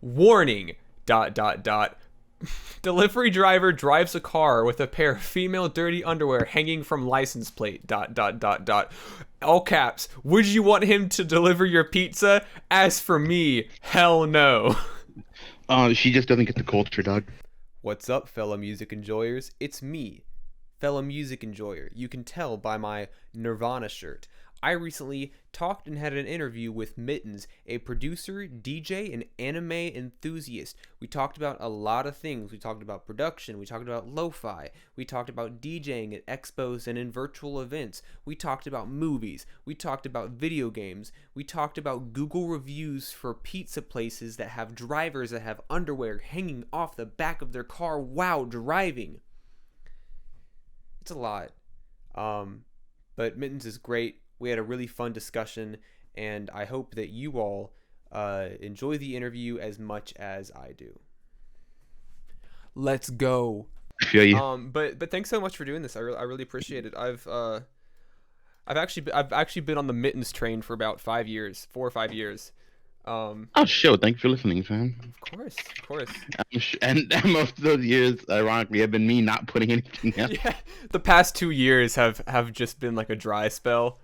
Warning, dot, dot, dot. Delivery driver drives a car with a pair of female dirty underwear hanging from license plate, dot, dot, dot, dot. All caps. Would you want him to deliver your pizza? As for me, hell no. She just doesn't get the culture, dog. What's up, fellow music enjoyers? It's me, fellow music enjoyer. You can tell by my Nirvana shirt. I recently talked and had an interview with Mittens, a producer, DJ, and anime enthusiast. We talked about a lot of things. We talked about production. We talked about lo-fi. We talked about DJing at expos and in virtual events. We talked about movies. We talked about video games. We talked about Google reviews for pizza places that have drivers that have underwear hanging off the back of their car while driving. It's a lot. But Mittens is great. We had a really fun discussion, and I hope that you all enjoy the interview as much as I do. Let's go. I feel you. But thanks so much for doing this. I really appreciate it. I've actually been on the Mittens train for about 5 years, 4 or 5 years. Oh, sure. Thanks for listening, fam. Of course. And most of those years, ironically, have been me not putting anything out. Yeah, the past 2 years have just been like a dry spell.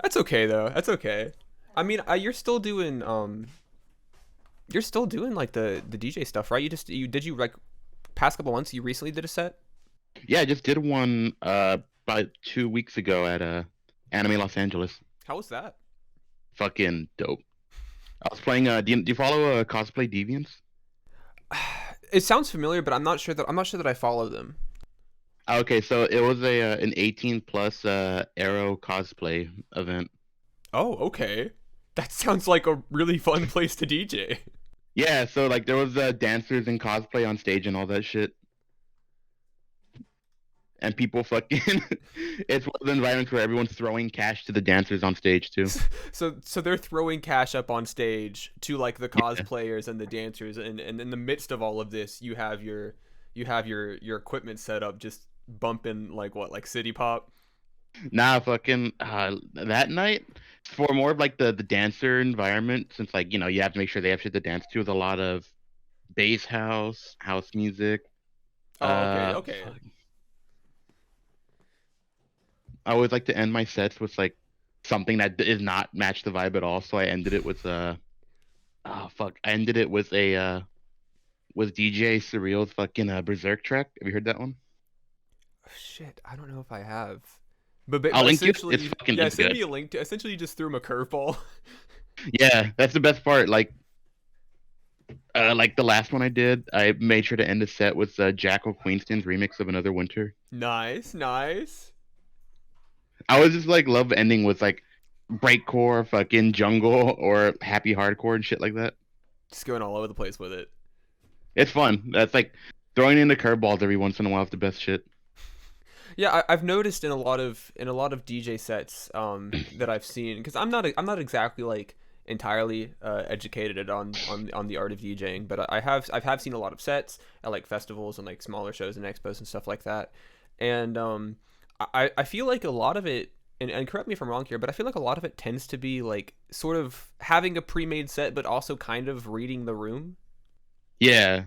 That's okay though. That's okay. I mean, you're still doing like the DJ stuff, right? You like past couple months. You recently did a set. Yeah, I just did one about 2 weeks ago at Anime Los Angeles. How was that? Fucking dope. I was playing. Do you follow Cosplay Deviants? It sounds familiar, but I'm not sure that I follow them. Okay, so it was an 18 plus Arrow cosplay event. Oh, okay. That sounds like a really fun place to DJ. Yeah, so like there was dancers and cosplay on stage and all that shit. And people fucking it's one of the environments where everyone's throwing cash to the dancers on stage too. So they're throwing cash up on stage to like the Yeah. cosplayers and the dancers, and in the midst of all of this, you have your equipment set up, just bumping like city pop. Nah, fucking that night for more of like the dancer environment, since like you have to make sure they have shit to dance to. With a lot of bass house music. Oh, okay, Uh, okay. fuck. I always like to end my sets with like something that is not match the vibe at all. So I ended it with oh fuck, I ended it with a with DJ Surreal's fucking Berserk track. Have you heard that one? Shit, I don't know if I have. But I'll link you. It's essentially, fucking yeah, it's send good. me a link to. Essentially, you just threw him a curveball. Yeah, that's the best part. Like the last one I did, I made sure to end the set with Jackal Queenston's remix of Another Winter. Nice, nice. I was just like love ending with like breakcore, fucking jungle, or happy hardcore and shit like that. Just going all over the place with it. It's fun. That's like throwing in the curveballs every once in a while is the best shit. Yeah, I've noticed in a lot of DJ sets that I've seen, because I'm not exactly like entirely educated on the art of DJing, but I have seen a lot of sets at like festivals and like smaller shows and expos and stuff like that, and I feel like a lot of it, and correct me if I'm wrong here, but I feel like a lot of it tends to be like sort of having a pre-made set, but also kind of reading the room. Yeah.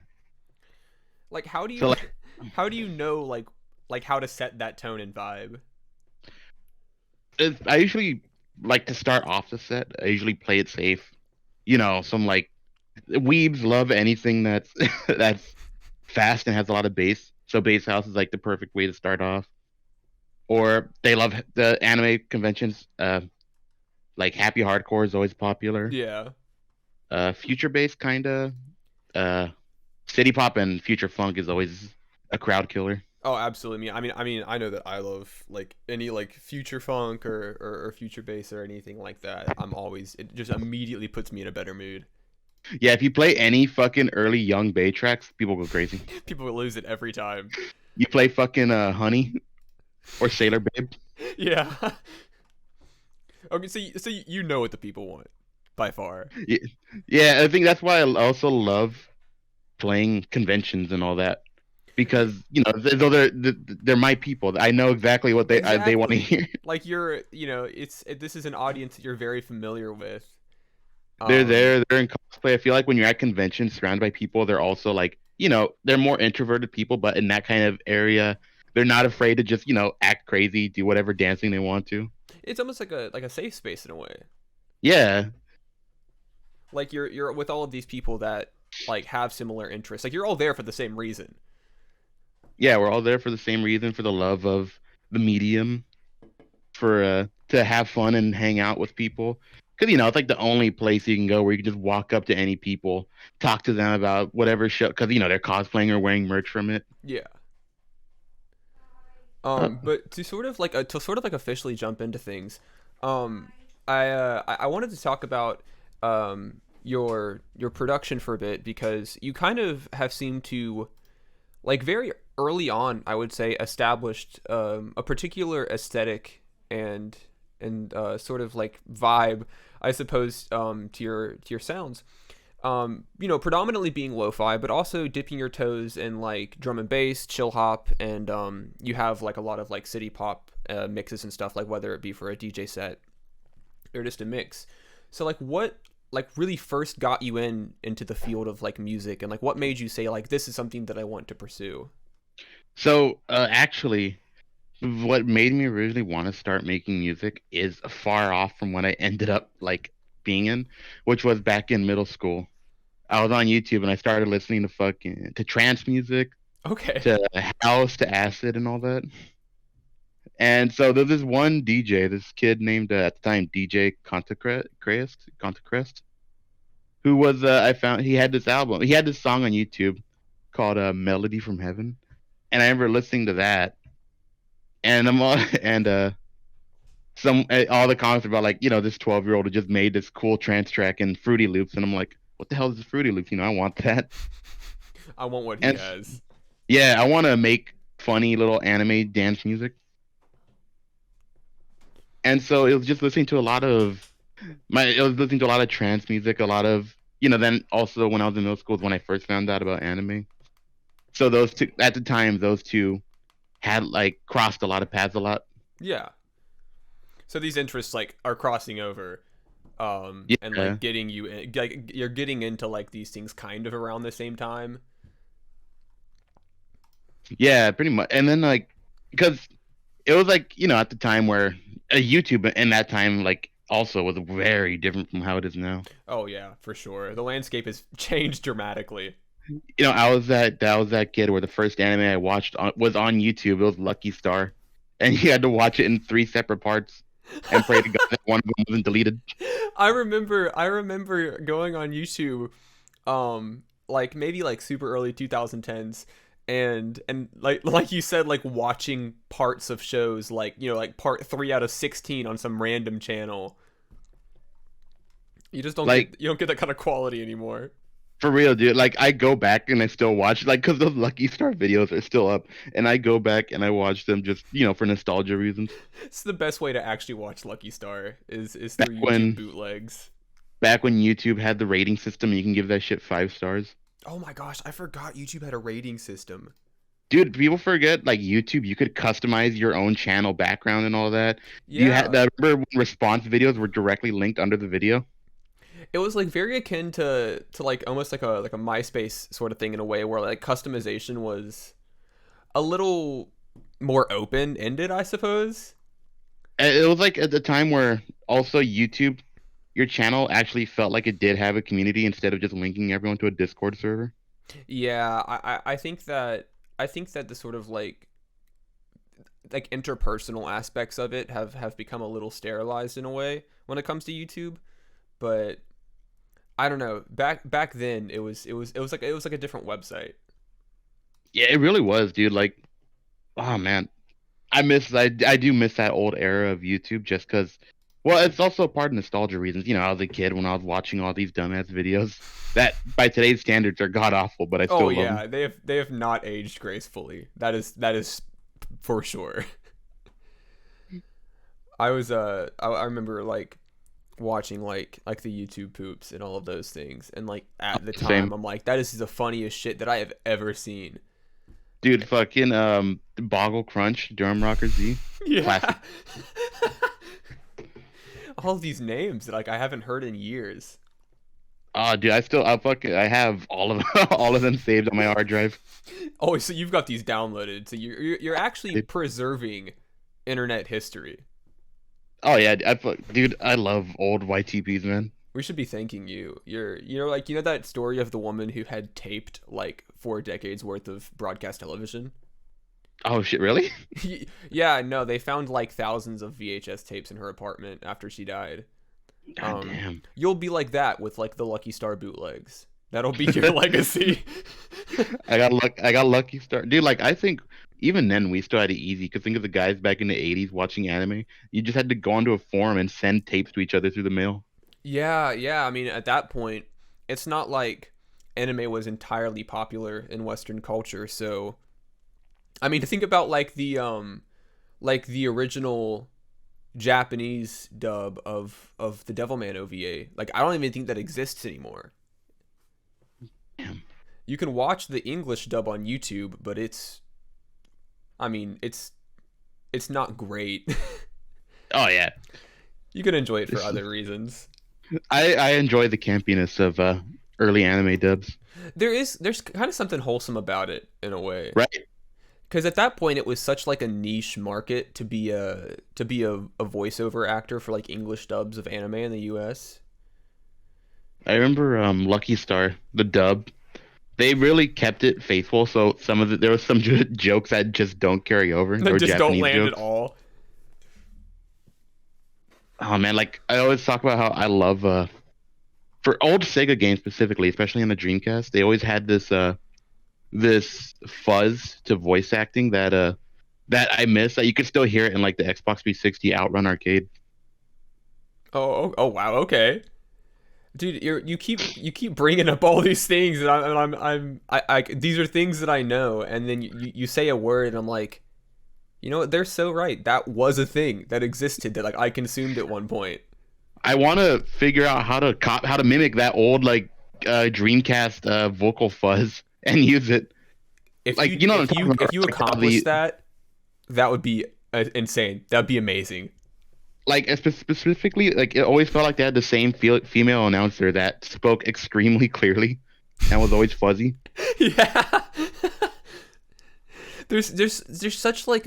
Like how do So you like how do you know like how to set that tone and vibe? I usually like to start off the set. I usually play it safe. Some like weebs love anything that's that's fast and has a lot of bass. So bass house is like the perfect way to start off. Or they love the anime conventions. Like happy hardcore is always popular. Yeah. Future bass kinda. Uh, city pop and future funk is always a crowd killer. Oh, absolutely. I mean, I know that I love like any like future funk or future bass or anything like that. It just immediately puts me in a better mood. Yeah, if you play any fucking early young Bay tracks, people go crazy. People lose it every time. You play fucking Honey or Sailor Babe. Yeah. Okay, so you know what the people want by far. Yeah, yeah, I think that's why I also love playing conventions and all that because though they're my people. I know exactly what they want to Exactly. hear. Like this is an audience that you're very familiar with. They're Um there. They're in cosplay. I feel like when you're at conventions surrounded by people, they're also like, they're more introverted people, but in that kind of area, they're not afraid to just, act crazy, do whatever dancing they want to. It's almost like a safe space in a way. Yeah. Like you're with all of these people that like have similar interests. Like you're all there for the same reason. Yeah, we're all there for the same reason, for the love of the medium, for to have fun and hang out with people. Because it's like the only place you can go where you can just walk up to any people, talk to them about whatever show. Because they're cosplaying or wearing merch from it. Yeah. Uh, But to sort of like officially jump into things, um, I wanted to talk about your production for a bit because you kind of have seemed to like very early on, I would say, established a particular aesthetic and sort of like vibe, I suppose, to your sounds. Predominantly being lo-fi, but also dipping your toes in like drum and bass, chill hop, and you have like a lot of like city pop mixes and stuff, like whether it be for a DJ set or just a mix. So like what like really first got you into the field of like music, and like what made you say like this is something that I want to pursue? so actually, what made me originally want to start making music is far off from what I ended up like being in, which was back in middle school. I was on YouTube and I started listening to fucking to trance music, Okay. to house, to acid, and all that. And so there's this one DJ, this kid named at the time DJ Contacrest, who was I found he had this album, he had this song on YouTube called "Melody from Heaven," and I remember listening to that, and I'm all and some all the comments about like this 12-year-old who just made this cool trance track in Fruity Loops, and I'm like, what the hell is this Fruity Loops? I want that. I want what he And has. yeah, I want to make funny little anime dance music. And so it was just listening to a lot of it was listening to a lot of trance music, a lot of then also when I was in middle school is when I first found out about anime. So those two at the time, those two had like crossed a lot of paths a lot. Yeah. So these interests like are crossing over, and Yeah. like getting you in, like you're getting into like these things kind of around the same time. Yeah, pretty much. And then like because it was like, at the time where YouTube in that time like also was very different from how it is now. Oh yeah, for sure. The landscape has changed dramatically. I was that kid where the first anime I watched was on YouTube. It was Lucky Star, and you had to watch it in three separate parts and pray to God that one of them wasn't deleted. I remember going on YouTube, like maybe like super early 2010s, and like you said, like watching parts of shows like like part 3 out of 16 on some random channel. You just don't Like get that kind of quality anymore. for real, dude. Like I go back and I still watch like because those Lucky Star videos are still up, and I go back and I watch them just for nostalgia reasons. It's the best way to actually watch Lucky Star is Back through YouTube when bootlegs. back when YouTube had the rating system, you can give that shit 5 stars. Oh my gosh, I forgot YouTube had a rating system. Dude, people forget like YouTube, you could customize your own channel background and all that. You had Yeah. that. Remember when response videos were directly linked under the video? It was like very akin to like almost like a MySpace sort of thing in a way where like customization was a little more open ended, I suppose. And it was like at the time where also YouTube, your channel actually felt like it did have a community instead of just linking everyone to a Discord server. Yeah, I think that the sort of like interpersonal aspects of it have become a little sterilized in a way when it comes to YouTube. But I don't know. Back then it was like a different website. Yeah, it really was, dude. Like, oh man, I do miss that old era of YouTube just because. Well, it's also part of nostalgia reasons. I was a kid when I was watching all these dumbass videos that, by today's standards, are god awful, but I Oh still love them. yeah, they have not aged gracefully. That is for sure. I remember like watching like the YouTube poops and all of those things, and like at the time Same, I'm like that is the funniest shit that I have ever seen. dude. Fucking Boggle Crunch, Durham Rocker Z, Yeah. classic. All of these names that like I haven't heard in years. Dude, I have all of all of them saved on my hard drive. Oh, so you've got these downloaded. So you're actually Dude. preserving internet history. Oh yeah, dude, I love old YTPs, man. We should be thanking you. Like that story of the woman who had taped like 4 decades worth of broadcast television. Oh shit, really? Yeah, no, they found like thousands of VHS tapes in her apartment after she died. God damn. You'll be like that with like the Lucky Star bootlegs. That'll be your legacy. I got lucky start, dude. Like I think even then we still had it easy. Cause think of the guys back in the '80s watching anime. You just had to go onto a forum and send tapes to each other through the mail. Yeah, yeah. I mean, at that point, it's not like anime was entirely popular in Western culture. So, I mean, to think about like the original Japanese dub of the Devilman OVA. Like, I don't even think that exists anymore. Damn. You can watch the English dub on YouTube, but I mean, it's not great. Oh yeah, You can enjoy it for other reasons. I enjoy the campiness of early anime dubs. There's kind of something wholesome about it in a way. Right. Because at that point it was such like a niche market to be a voiceover actor for like English dubs of anime in the US. I remember Lucky Star, the dub. They really kept it faithful. So there was some jokes that just don't carry over. That Or just don't Japanese land at jokes. all. Oh man, like I always talk about how I love for old Sega games specifically, especially on the Dreamcast, they always had this fuzz to voice acting that I miss. That you could still hear it in like the Xbox 360 Outrun arcade. Oh wow, okay. Dude, you keep bringing up all these things and these are things that I know, and then you say a word and I'm like, you know what, they're so right. That was a thing that existed that like I consumed at one point. I want to figure out how to mimic that old like Dreamcast vocal fuzz and use it. If Like you know what I'm talking about, if you right? Like, how accomplish that, that would be insane. That'd be amazing. specifically, like it always felt like they had the same female announcer that spoke extremely clearly and was always fuzzy. Yeah. There's such like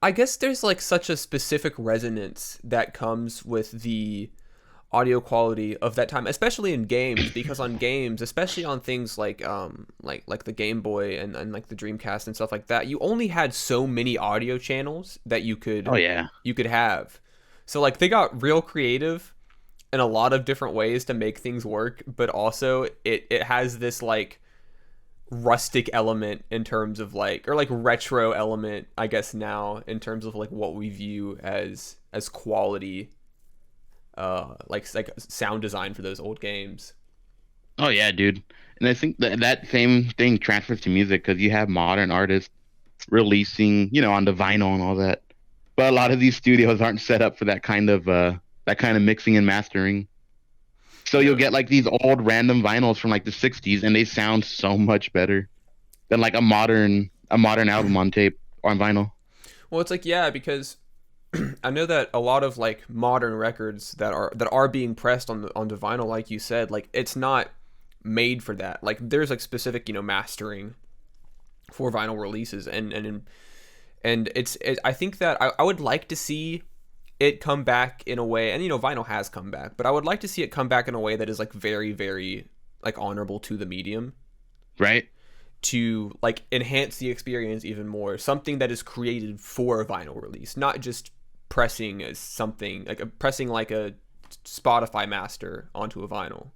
I guess there's like such a specific resonance that comes with the audio quality of that time, especially in games, because on games, especially on things like the Game Boy and like the Dreamcast and stuff like that, you only had so many audio channels that Oh yeah. you could have. So like they got real creative in a lot of different ways to make things work, but also it has this like rustic element in terms of like, or like retro element, I guess now, in terms of like what we view as quality, like sound design for those old games. Oh yeah, dude. And I think that same thing transfers to music because you have modern artists releasing, on the vinyl and all that. But a lot of these studios aren't set up for that kind of mixing and mastering. So you'll Yeah. get like these old random vinyls from like the '60s, and they sound so much better than like a modern album on tape or on vinyl. Well, it's like, yeah, because I know that a lot of like modern records that are being pressed onto vinyl, like you said, like it's not made for that. Like there's like specific, mastering for vinyl releases, and I think that I would like to see it come back in a way, and vinyl has come back, but I would like to see it come back in a way that is like very, very like honorable to the medium, Right? to like enhance the experience even more. Something that is created for a vinyl release, not just pressing as something like pressing like a Spotify master onto a vinyl.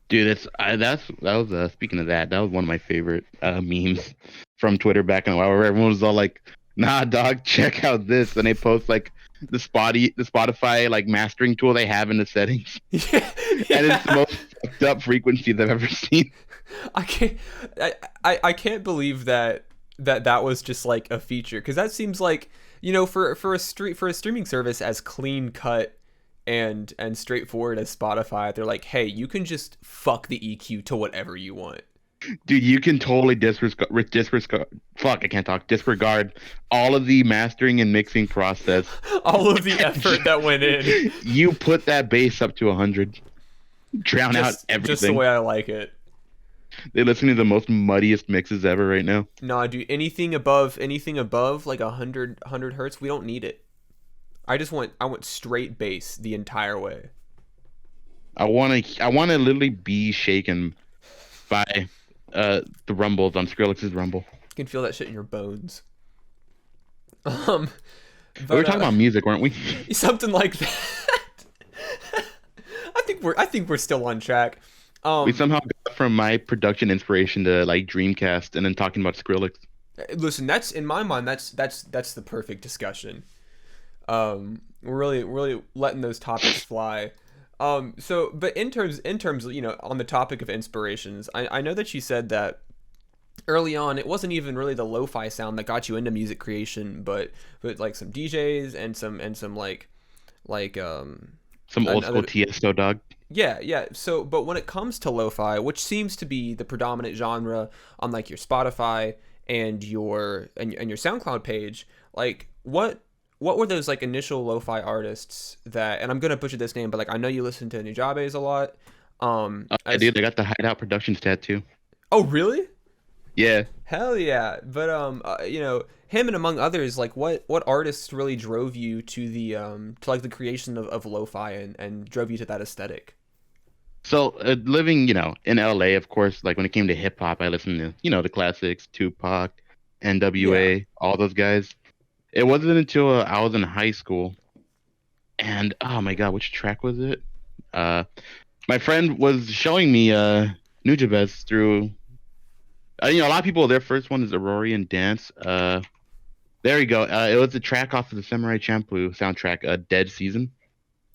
Dude, that was speaking of that was one of my favorite memes from Twitter back in a while where everyone was all like, "Nah, dog, check out this," and they post like the Spotify like mastering tool they have in the settings, Yeah, and it's the yeah. most fucked up frequencies I've ever seen. I can't I can't believe that was just like a feature, because that seems like, for a streaming service as clean cut and straightforward as Spotify, they're like, hey, you can just fuck the EQ to whatever you want. Dude, you can totally fuck, I can't talk. Disregard all of the mastering and mixing process. All of the effort that went in. You put that bass up to 100. drown out Just the everything. way I like it. They listen to the most muddiest mixes ever right now. Nah, dude, anything above like 100 hertz, we don't need it. I want straight bass the entire way. I wanna literally be shaken by the rumbles on Skrillex's rumble. You can feel that shit in your bones. Um, We were but talking about music, weren't we? something like that. I think we're still on track. We Um, somehow got from my production inspiration to like Dreamcast and then talking about Skrillex. listen, that's in my mind. That's the perfect discussion. We're really letting those topics fly. But in terms of, on the topic of inspirations, I know that you said that early on it wasn't even really the lo-fi sound that got you into music creation, but like some DJs and some like Some old school another. Tiesto dog. Yeah, yeah. So, but when it comes to lo-fi, which seems to be the predominant genre on like your Spotify and your SoundCloud page, like what were those like initial lo-fi artists that? And I'm gonna butcher this name, but like I know you listen to Nujabes a lot. I As did. I got the Hideout Productions tattoo. Oh, really? Yeah. Hell yeah! But him and among others, like what artists really drove you to like the creation of lo-fi and drove you to that aesthetic? So living, in LA, of course, like when it came to hip hop, I listened to, the classics, Tupac, Yeah. NWA, all those guys. It wasn't until I was in high school, and oh my God, which track was it? Uh, my friend was showing me Nujabes through. A lot of people, their first one is Aurorian Dance. There you go. It was a track off of the Samurai Champloo soundtrack, Dead Season.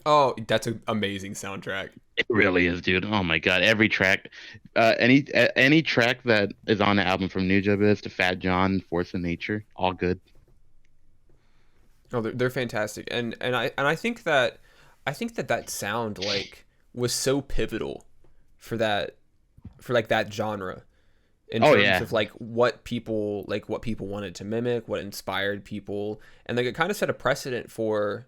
Oh, that's an amazing soundtrack. It really is, dude. Oh my God, every track, any track that is on the album from Nujabes to Fat John, Force of Nature, all good. Oh, they're fantastic, I think that sound like was so pivotal for that genre in Oh terms yeah, of what people wanted to mimic, what inspired people, and like it kind of set a precedent for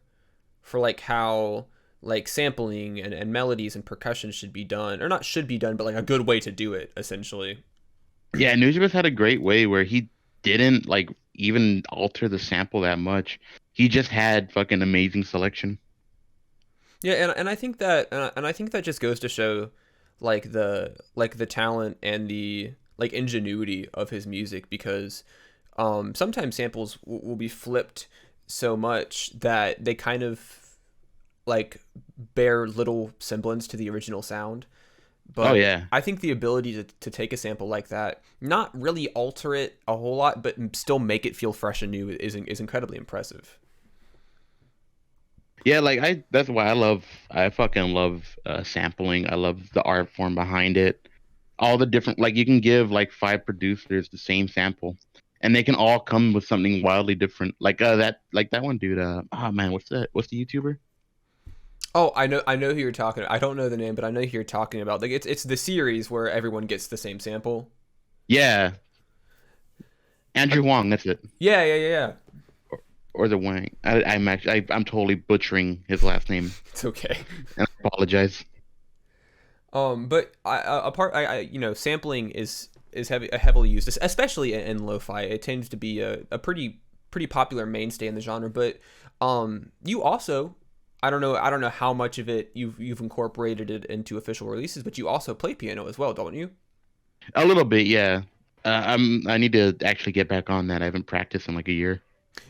like how like sampling and melodies and percussion should be done, or not should be done, but like a good way to do it essentially. yeah. Nujabes had a great way where he didn't like even alter the sample that much. He just had fucking amazing selection. Yeah, and I think that just goes to show like the talent and the like ingenuity of his music, because sometimes samples will be flipped so much that they kind of like bear little semblance to the original sound. Oh But yeah, I think the ability to take a sample like that, not really alter it a whole lot, but still make it feel fresh and new is incredibly impressive. yeah. Like that's why I fucking love sampling. I love the art form behind it. All the different, like you can give like five producers the same sample, and they can all come with something wildly different. Like that one dude. Oh man, what's that? What's the YouTuber? Oh, I know who you're talking about. I don't know the name, but I know who you're talking about. Like it's the series where everyone gets the same sample. Yeah, I, Andrew Wong. That's it. yeah, yeah, yeah, yeah. Or the Wang. I'm totally butchering his last name, It's okay. and I apologize. But sampling is heavily used, especially in lo-fi. It tends to be a pretty popular mainstay in the genre. But you also, I don't know how much of it you've incorporated it into official releases, but you also play piano as well, don't you? A little bit, yeah. I need to actually get back on that. I haven't practiced in like a year.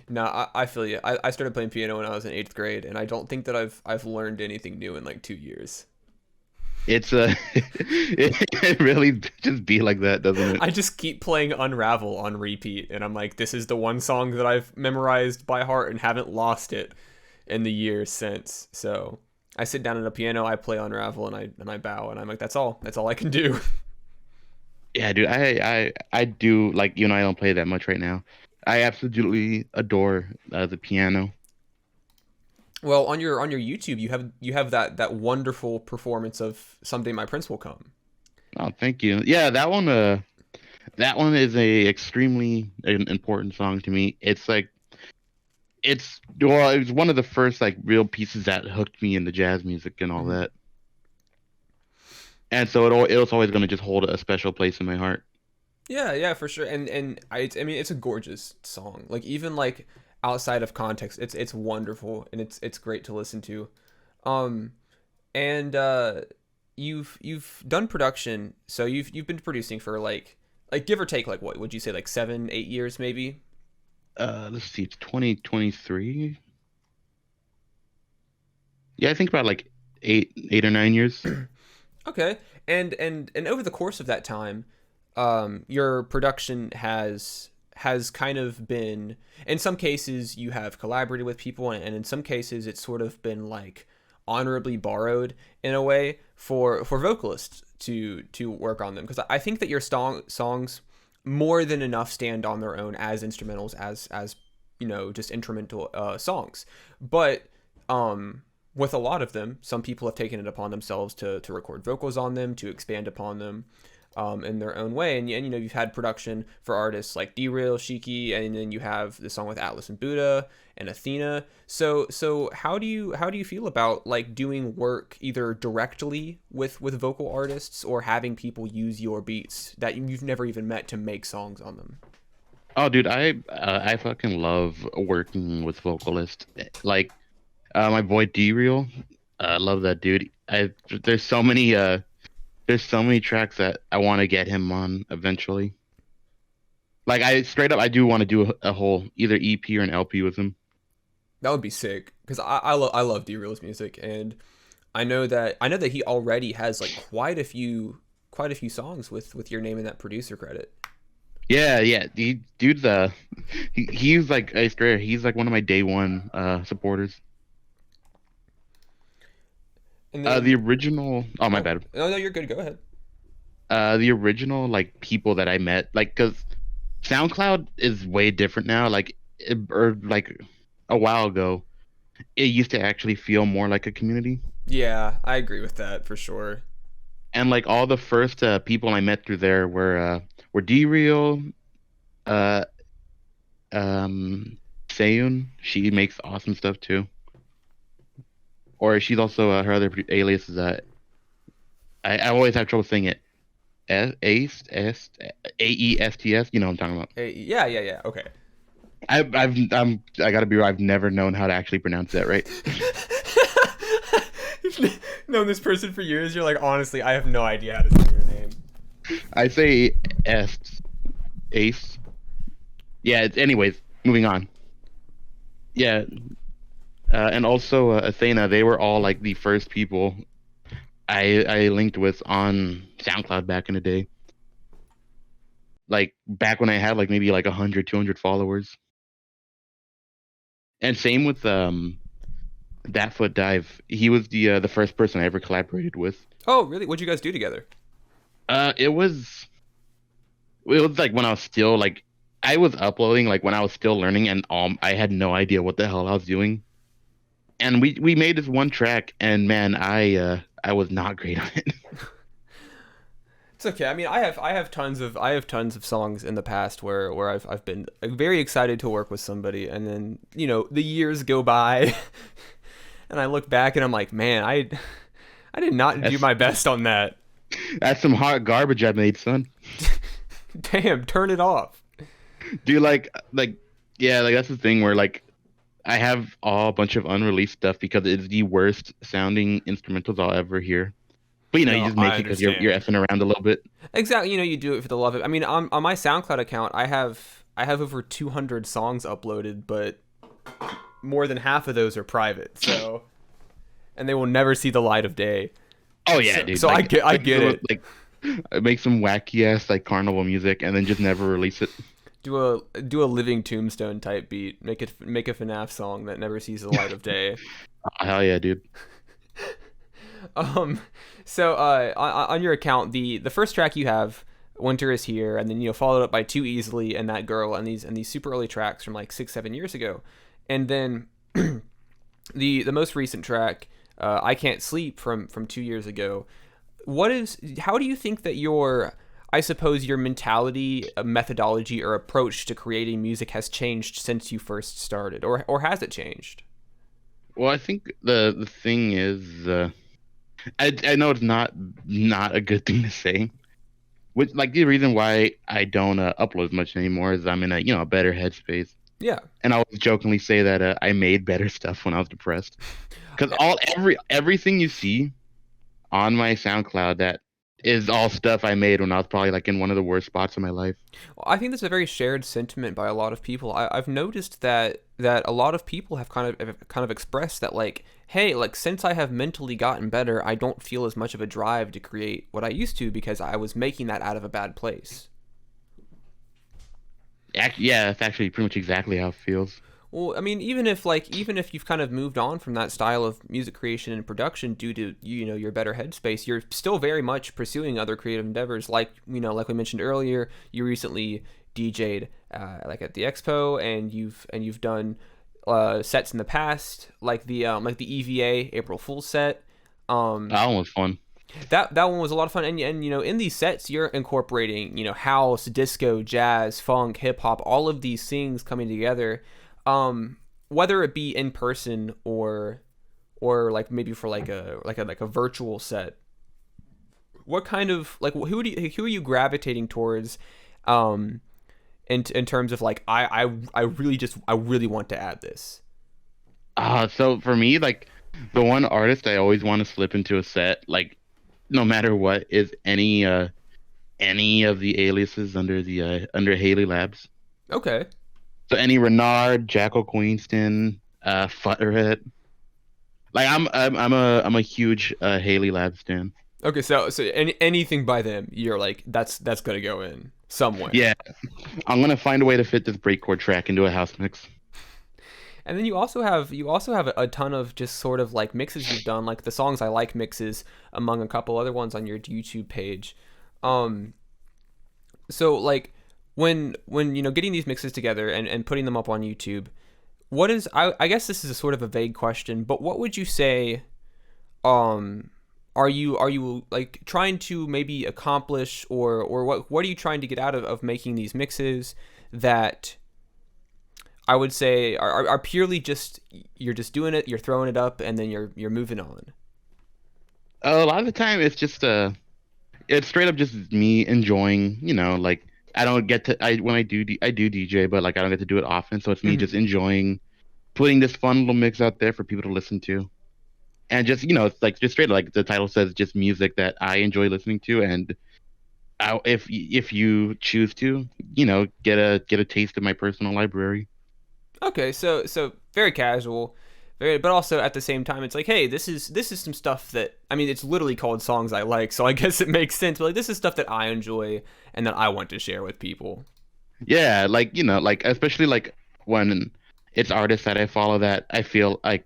No, I feel you. I started playing piano when I was in eighth grade, and I don't think that I've learned anything new in like 2 years. It's it really just be like that, doesn't it? I just keep playing Unravel on repeat, and I'm like, this is the one song that I've memorized by heart and haven't lost it in the years since. So I sit down at a piano, I play Unravel, and I bow, and I'm like, that's all I can do. Yeah, dude. I do like I don't play that much right now. I absolutely adore the piano. Well, on your YouTube, you have that wonderful performance of "Someday My Prince Will Come." Oh, thank you. Yeah, that one is a extremely important song to me. It's like it's one of the first like real pieces that hooked me into jazz music and all Mhm. that. and so it was always going to just hold a special place in my heart. Yeah, yeah, for sure. And I mean, it's a gorgeous song. Like even like outside of context, it's wonderful and it's great to listen to. Um, and you've done production, so you've been producing for like give or take like what would you say like 7, 8 years maybe? Let's see, it's 2023. Yeah, I think about like 8 or 9 years. Okay. And over the course of that time, your production has kind of been, in some cases you have collaborated with people, and in some cases it's sort of been like honorably borrowed in a way for vocalists to work on them, because I think that your songs more than enough stand on their own as instrumentals, as just instrumental songs. But with a lot of them, some people have taken it upon themselves to record vocals on them, to expand upon them in their own way. And you've had production for artists like D-Real, Shiki, and then you have the song with Atlas and Buddha and Athena. So how do you feel about like doing work either directly with vocal artists or having people use your beats that you've never even met to make songs on them? Oh, dude, I fucking love working with vocalists. Like my boy D-Real, I love that dude. I there's so many tracks that I want to get him on eventually. Like I straight up I do want to do a whole either EP or an LP with him. That would be sick because I love D-Real's music, and I know that he already has like quite a few songs with your name in that producer credit. Yeah, yeah. Dude's he's like I swear he's like one of my day one supporters. And then The original. Oh, my oh bad. no, no, you're good. Go ahead. The original like people that I met, like, cause SoundCloud is way different now. Like, or like a while ago, it used to actually feel more like a community. Yeah, I agree with that for sure. And like all the first people I met through there were D-Real, uh, Sayun. She makes awesome stuff too. Or she's also her other alias is I always have trouble saying it. Aests. You know what I'm talking about. Hey, yeah, yeah, yeah. Okay. I gotta be real. I've never known how to actually pronounce that right. You've known this person for years. You're like, honestly, I have no idea how to say your name. I say est, ace. Yeah. Anyways, moving on. Yeah. And also Athena. They were all like the first people I linked with on SoundCloud back in the day. Like back when I had like maybe like 100, 200 followers. And same with That Foot Dive. He was the first person I ever collaborated with. Oh, really? What'd you guys do together? It was like when I was still like I was uploading like when I was still learning, and I had no idea what the hell I was doing. And we made this one track, and man, I was not great on it. It's okay. I mean, I have tons of songs in the past where I've been very excited to work with somebody, and then the years go by, and I look back and I'm like, man, I did not do That's my best on that. that's some hot garbage I made, son. Damn, turn it off. Dude, like yeah, like that's the thing where like I have a bunch of unreleased stuff because it's the worst sounding instrumentals I'll ever hear. But you No, just I make it because you're understand. effing around a little bit. Exactly. You do it for the love of it. I mean, on my SoundCloud account, I have over 200 songs uploaded, but more than half of those are private. So, and they will never see the light of day. Oh yeah, So, dude. so I get I get it. Like make some wacky ass like carnival music and then just never release it. Do a living tombstone type beat. Make a FNAF song that never sees the light of day. Oh, hell yeah, dude. Um, so on your account, the first track you have, "Winter Is Here," and then followed up by "Too Easily" and "That Girl," and these super early tracks from like 6 7 years ago, and then the most recent track, "I Can't Sleep" from 2 years ago. How do you think that I suppose your mentality, methodology, or approach to creating music has changed since you first started, or has it changed? Well, I think the thing is I know it's not a good thing to say. Which like the reason why I don't upload as much anymore is I'm in a a better headspace. Yeah. And I always jokingly say that I made better stuff when I was depressed. Because everything you see on my SoundCloud that is all stuff I made when I was probably like in one of the worst spots of my life. Well, I think that's a very shared sentiment by a lot of people. I've noticed that a lot of people have kind of expressed that, like, hey, like, since I have mentally gotten better, I don't feel as much of a drive to create what I used to because I was making that out of a bad place. Yeah, that's actually pretty much exactly how it feels. Well, I mean, even if you've kind of moved on from that style of music creation and production due to your better headspace, you're still very much pursuing other creative endeavors. Like we mentioned earlier, you recently DJ'd like at the Expo, and you've done sets in the past, like the EVA April Fool's set. That one was fun. That one was a lot of fun, and in these sets you're incorporating house, disco, jazz, funk, hip hop, all of these things coming together, whether it be in person or like maybe for like a virtual set. What kind of like who are you gravitating towards, in terms of like I really want to add this. So for me, like the one artist I always want to slip into a set, like no matter what, is any of the aliases under Haley Labs. Okay. So any Renard, Jackal Queenston, Futterhead. Like I'm a huge Haley Labs fan. Okay, so anything by them, you're like that's gonna go in somewhere. Yeah, I'm gonna find a way to fit this breakcore track into a house mix. And then you also have a ton of just sort of like mixes you've done, like the songs I like mixes, among a couple other ones on your YouTube page. Um, so like when getting these mixes together and putting them up on YouTube, what is I guess this is a sort of a vague question, but what would you say, um are you like trying to maybe accomplish, or what are you trying to get out of making these mixes that I would say are purely just you're just doing it, you're throwing it up, and then you're moving on. A lot of the time, it's straight up just me enjoying. Like I don't get to I when I do DJ, but like I don't get to do it often, so it's me Hmm. just enjoying putting this fun little mix out there for people to listen to. And just it's like just straight like the title says, just music that I enjoy listening to. And if you choose to get a taste of my personal library. Okay, so very casual, but also at the same time, it's like, hey, this is some stuff that, I mean, it's literally called songs I like, so I guess it makes sense. But like, this is stuff that I enjoy and that I want to share with people. Yeah, like like especially like when it's artists that I follow that I feel like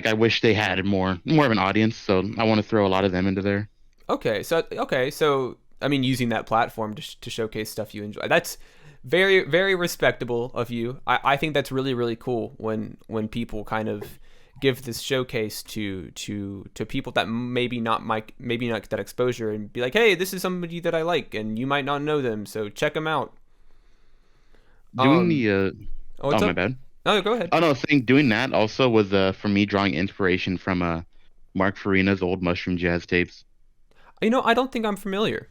I wish they had more of an audience, so I want to throw a lot of them into there. Okay, so I mean, using that platform to showcase stuff you enjoy, that's very very respectable of you. I think that's really really cool when people kind of give this showcase to people that maybe not get that exposure, and be like, hey, this is somebody that I like, and you might not know them, so check them out. Doing Um, the oh, oh, what's my up? bad. No, go ahead. Oh no, saying doing that also was for me drawing inspiration from Mark Farina's old Mushroom Jazz tapes. I don't think I'm familiar.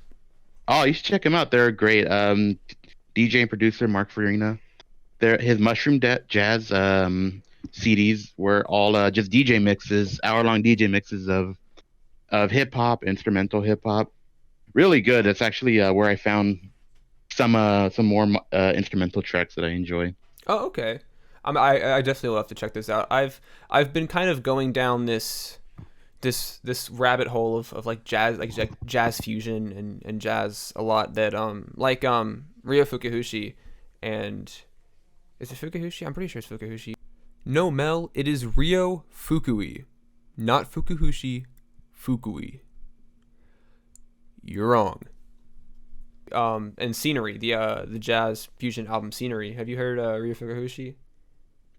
Oh, you should check them out. They're great. DJ and producer Mark Farina. His Jazz CDs were all just DJ mixes, hour-long DJ mixes of hip hop, instrumental hip hop. Really good. That's actually where I found some more instrumental tracks that I enjoy. Oh, okay. I definitely will have to check this out. I've been kind of going down this rabbit hole of like jazz, like jazz fusion and jazz a lot, that Ryo Fukuhushi, and is it Fukuhushi? I'm pretty sure it's Fukuhushi. No, Mel, it is Ryo Fukui, not Fukuhushi, Fukui. You're wrong. And Scenery, the jazz fusion album Scenery. Have you heard Ryo Fukuhushi?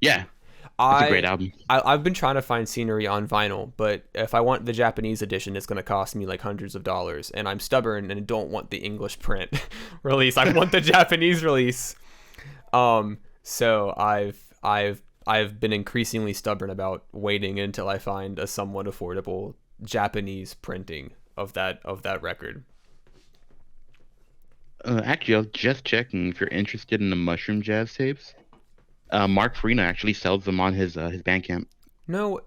Yeah, it's a great I, album. I've been trying to find Scenery on vinyl, but if I want the Japanese edition, it's going to cost me like hundreds of dollars, and I'm stubborn and don't want the English print release. I want the Japanese release. So I've been increasingly stubborn about waiting until I find a somewhat affordable Japanese printing of that record. Actually, I was just checking if you're interested in the Mushroom Jazz tapes. Mark Farina actually sells them on his Bandcamp. No,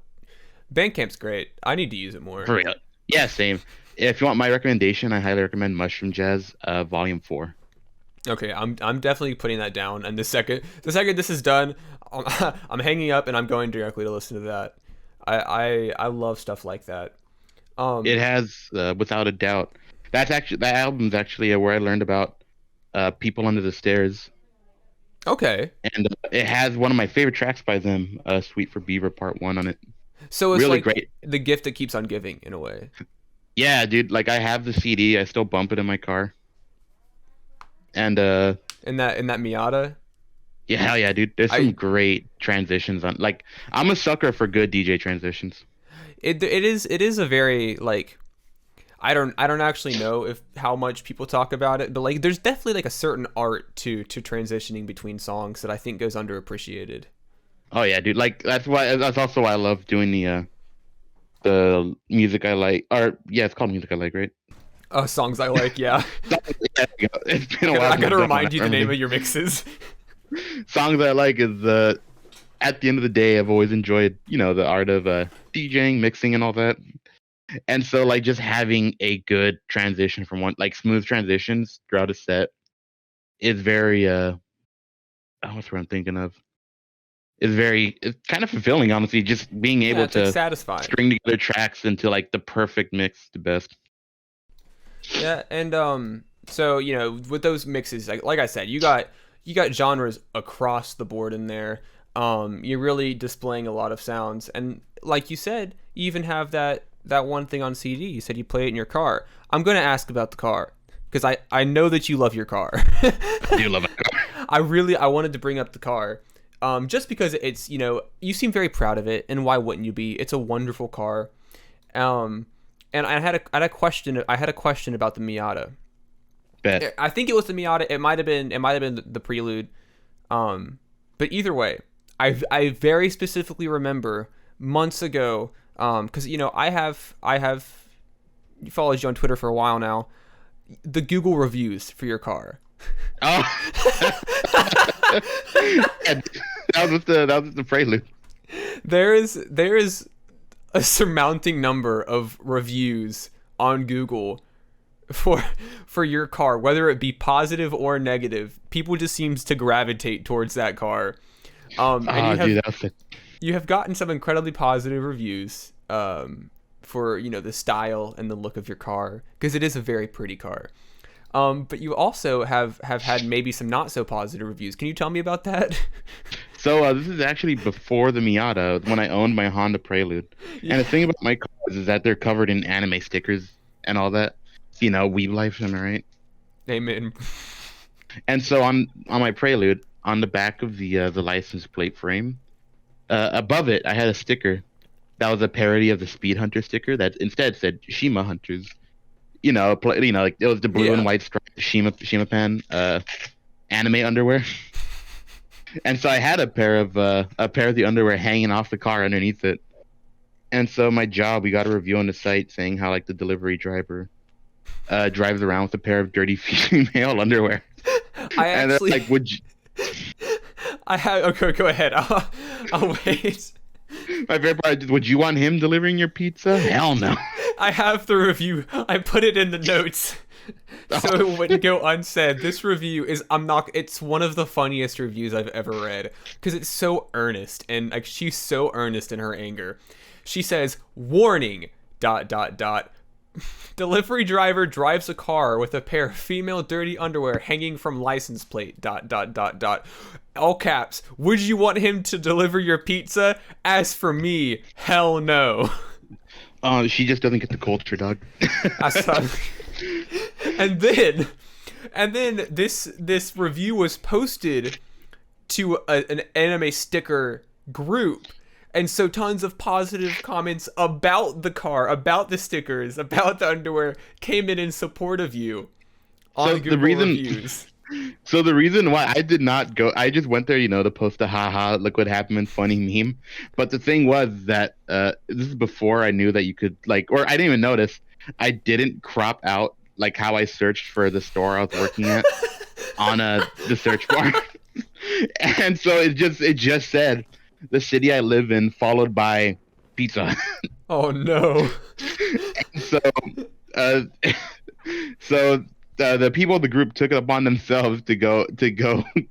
Bandcamp's great. I need to use it more. For real. Yeah, same. If you want my recommendation, I highly recommend Mushroom Jazz, Volume 4. Okay, I'm definitely putting that down. And the second this is done, I'm hanging up and I'm going directly to listen to that. I love stuff like that. It has, without a doubt, that album's actually where I learned about People Under the Stairs. Okay. And it has one of my favorite tracks by them, Sweet for Beaver Part 1 on it. So it's really like great. The gift that keeps on giving, in a way. Yeah, dude. Like, I have the CD. I still bump it in my car. And in that Miata. Yeah, hell yeah, dude. There's some great transitions on. Like, I'm a sucker for good DJ transitions. It is a very, like, I don't actually know if how much people talk about it, but like there's definitely like a certain art to transitioning between songs that I think goes underappreciated. Oh yeah, dude. Like that's also why I love doing the music I like. Or yeah, it's called music I like, right? Songs I like, yeah. It's been a while. I gotta remind you the name of your mixes. Songs I like is at the end of the day, I've always enjoyed, the art of DJing, mixing, and all that. And so, like, just having a good transition from one, like, smooth transitions throughout a set is very, what's what I'm thinking of? It's kind of fulfilling, honestly, just being able to satisfying. String together tracks into, like, the perfect mix, the best. Yeah, and, so, with those mixes, like I said, you got genres across the board in there. You're really displaying a lot of sounds. And like you said, you even have that one thing on CD. You said you play it in your car. I'm going to ask about the car because I know that you love your car. I do love a car. I wanted to bring up the car just because it's, you seem very proud of it. And why wouldn't you be? It's a wonderful car. And I had a question about the Miata. Bet. I think it was the Miata. It might have been the Prelude. But either way, I very specifically remember months ago, because I have followed you on Twitter for a while now, the Google reviews for your car. Oh, that was the Prelude. There is a surmounting number of reviews on Google for your car, whether it be positive or negative. People just seems to gravitate towards that car. And you have gotten some incredibly positive reviews for the style and the look of your car, because it is a very pretty car. But you also have had maybe some not so positive reviews. Can you tell me about that? So this is actually before the Miata, when I owned my Honda Prelude. Yeah. And the thing about my cars is that they're covered in anime stickers and all that. Weeb life, am I right? Amen. And so on my Prelude, on the back of the license plate frame, above it, I had a sticker that was a parody of the Speed Hunter sticker that instead said Shima Hunters. Like it was the blue and white striped Shima Pan anime underwear. And so I had a pair of the underwear hanging off the car underneath it. And so my job, we got a review on the site saying how like the delivery driver drives around with a pair of dirty female underwear. And they're like, would you? Okay, go ahead. I'll wait. My favorite part is, would you want him delivering your pizza? Hell no. I have the review. I put it in the notes so it wouldn't go unsaid. This review is, it's one of the funniest reviews I've ever read because it's so earnest, and like she's so earnest in her anger. She says, "Warning, ... Delivery driver drives a car with a pair of female dirty underwear hanging from license plate ... All caps. Would you want him to deliver your pizza? As for me, hell no." She just doesn't get the culture, dog. And then this review was posted to an anime sticker group. And so tons of positive comments about the car, about the stickers, about the underwear came in support of you on Google reviews. So the reason why I did not go, I just went there, to post a haha, look what happened, funny meme. But the thing was that this is before I knew that you could like, or I didn't even notice. I didn't crop out like how I searched for the store I was working at on the search bar, and so it just said the city I live in followed by pizza. Oh no. So uh, so the people of the group took it upon themselves to go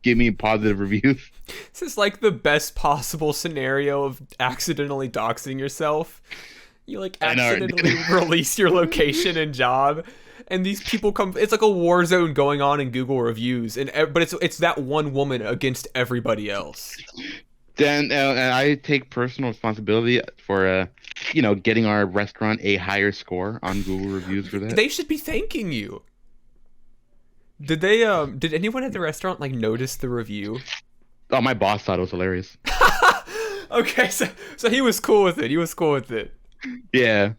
give me positive reviews. This is like the best possible scenario of accidentally doxing yourself. You like I know. accidentally release your location and job, and these people come. It's like a war zone going on in Google reviews, but it's that one woman against everybody else. Then I take personal responsibility for getting our restaurant a higher score on Google reviews for that. They should be thanking you. Did they? Did anyone at the restaurant like notice the review? Oh, my boss thought it was hilarious. Okay, so he was cool with it. He was cool with it. Yeah.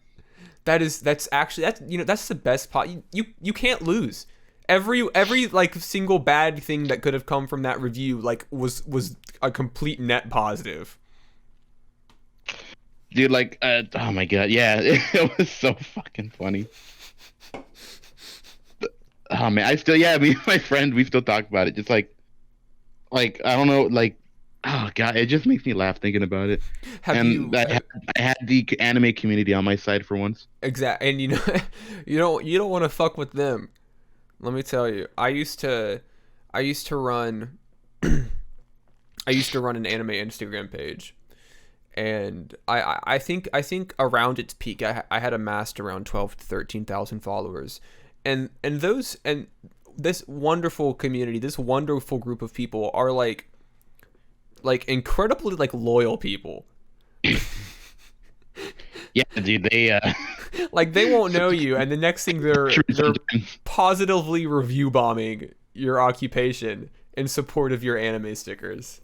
That's that's the best part. You can't lose. Every like single bad thing that could have come from that review like was a complete net positive. Dude, like, oh my god, yeah, it was so fucking funny. Oh man, me and my friend, we still talk about it. Just like I don't know, like, oh god, it just makes me laugh thinking about it. I had the anime community on my side for once. Exactly, and you don't want to fuck with them. Let me tell you, I used to run I used to run an anime Instagram page, and I think around its peak I had amassed around 12 to 13,000 followers, and this wonderful community, this wonderful group of people are like incredibly like loyal people. Yeah, dude, they like they won't know you, and the next thing they're positively review bombing your occupation in support of your anime stickers.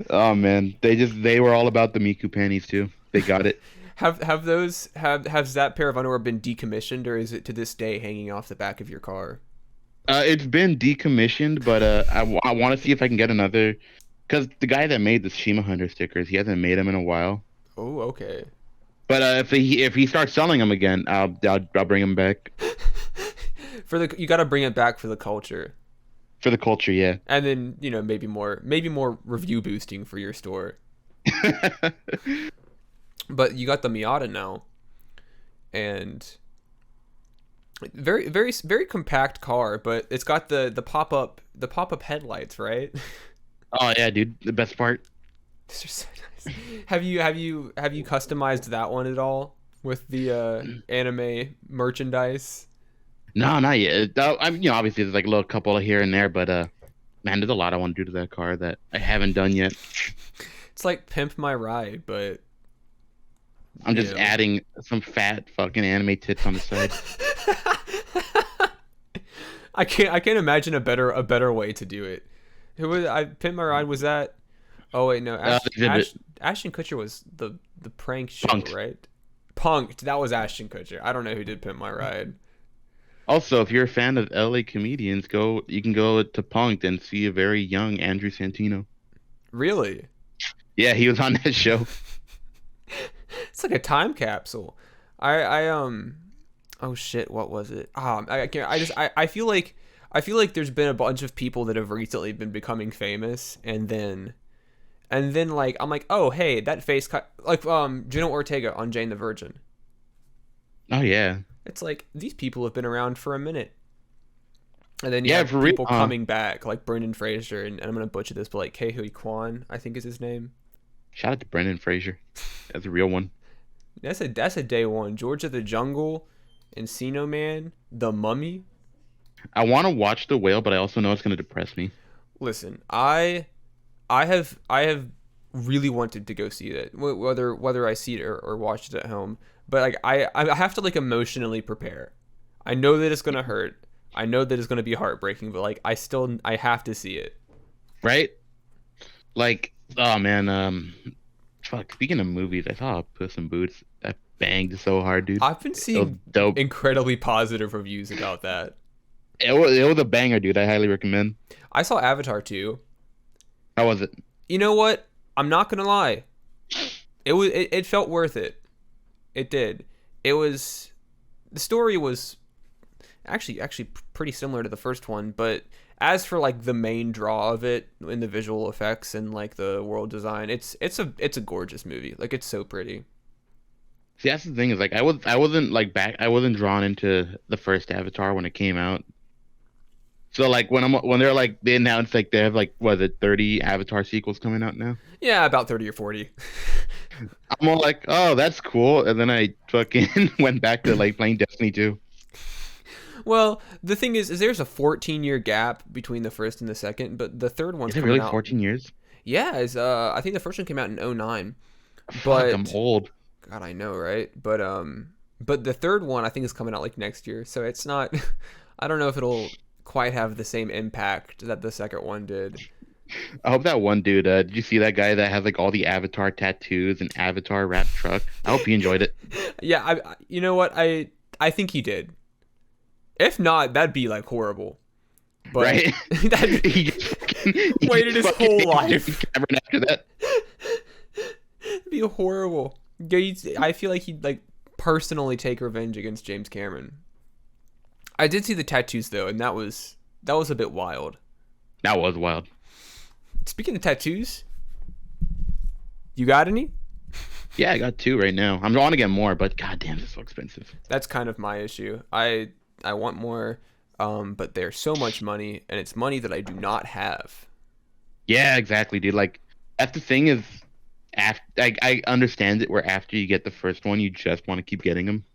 oh man, they were all about the Miku panties too. They got it. Has that pair of underwear been decommissioned, or is it to this day hanging off the back of your car? It's been decommissioned, but I want to see if I can get another, because the guy that made the Shima Hunter stickers, he hasn't made them in a while. Oh, okay. But if he starts selling them again, I'll bring them back. You got to bring it back for the culture. For the culture, yeah. And then maybe more review boosting for your store. But you got the Miata now, and very very very compact car, but it's got the pop up headlights, right? Oh yeah, dude, the best part. These are so nice. Have you customized that one at all with the anime merchandise? No, not yet. Obviously there's like a little couple here and there, but man, there's a lot I want to do to that car that I haven't done yet. It's like Pimp My Ride, but I'm just adding some fat fucking anime tits on the side. I can't imagine a better way to do it. Pimp My Ride was that? Oh wait, no. Ashton Kutcher was the prank show, Punk'd. right? Punk'd. That was Ashton Kutcher. I don't know who did Pimp My Ride. Also, if you're a fan of LA comedians, you can go to Punk'd and see a very young Andrew Santino. Really? Yeah, he was on that show. It's like a time capsule. Oh shit, what was it? I can't. I feel like there's been a bunch of people that have recently been becoming famous, and then like I'm like, oh hey, that face cut, like Jenna Ortega on Jane the Virgin. Oh yeah. It's like these people have been around for a minute, and then you Yeah, have for real, people coming back like Brendan Fraser and I'm gonna butcher this, but like Ke-Huy Quan, I think is his name. Shout out to Brendan Fraser. That's a real one. That's a day one. George of the Jungle, Encino Man, The Mummy. I want to watch The Whale, but I also know it's going to depress me. Listen, I have really wanted to go see it, whether I see it or watch it at home. But like I have to like emotionally prepare. I know that it's gonna hurt. I know that it's gonna be heartbreaking, but like I have to see it. Right? Like, oh man, fuck. Speaking of movies, I saw Puss in Boots. That banged so hard, dude. I've been seeing incredibly positive reviews about that. it was a banger, dude. I highly recommend. I saw Avatar 2. How was it? You know what? I'm not gonna lie. It felt worth it. It did. It was the story was actually pretty similar to the first one, but as for like the main draw of it in the visual effects and like the world design, it's a gorgeous movie. Like it's so pretty. See, that's the thing is like I wasn't drawn into the first Avatar when it came out. So like when they're like they announced like they have like what, the 30 Avatar sequels coming out now. Yeah, about 30 or 40. I'm all like, oh, that's cool, and then I fucking went back to like playing Destiny 2. Well, the thing is there's a 14-year gap between the first and the second, but the third one's Is it coming really out. 14 years? Yeah, I think the first one came out in '09. Fuck, But I'm old. God, I know, right? But the third one I think is coming out like next year, so it's not. I don't know if it'll quite have the same impact that the second one did. I hope that one dude. Did you see that guy that has like all the Avatar tattoos and Avatar wrapped truck? I hope he enjoyed it. Yeah, you know what? I think he did. If not, that'd be like horrible. But Right? that He just fucking, waited his whole life. Cameron after that. It'd be horrible. Yeah, I feel like he'd like personally take revenge against James Cameron. I did see the tattoos though, and that was a bit wild. That was wild. Speaking of tattoos, you got any? Yeah, I got 2 right now. I'm going to get more, but goddamn, this is so expensive. That's kind of my issue. I want more, but they're so much money, and it's money that I do not have. Yeah, exactly, dude. Like that's the thing is, after I understand it. Where after you get the first one, you just want to keep getting them.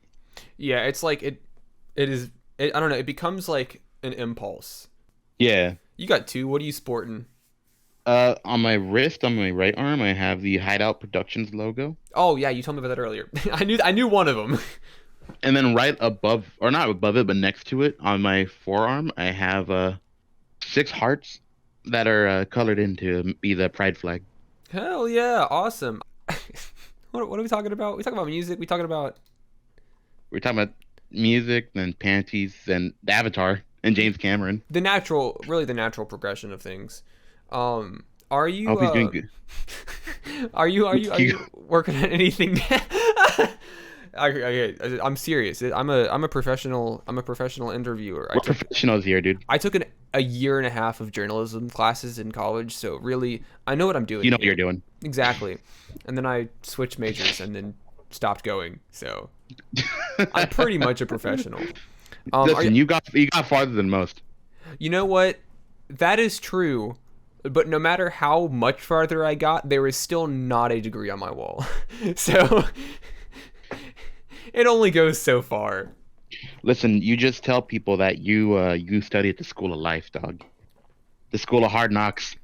Yeah, it's like I don't know. It becomes like an impulse. Yeah. You got 2. What are you sporting? On my wrist, on my right arm, I have the Hideout Productions logo. Oh yeah, you told me about that earlier. I knew one of them. And then right above, or not above it, but next to it, on my forearm, I have 6 hearts that are colored in to be the pride flag. Hell yeah, awesome. What are we talking about? We talking about music. We talking about We're talking about music, then panties, and Avatar, and James Cameron. the natural progression of things. Are I you hope he's doing good. are you working on anything? I'm serious. I'm a professional interviewer. We're professionals here, dude. I took a year and a half of journalism classes in college, so really I know what I'm doing. You know what here. you're doing. Exactly. And then I switched majors and then stopped going. So I'm pretty much a professional. Listen, you got farther than most. You know what? That is true. But no matter how much farther I got, there is still not a degree on my wall. So it only goes so far. Listen, you just tell people that you study at the School of Life, dog. The School of Hard Knocks.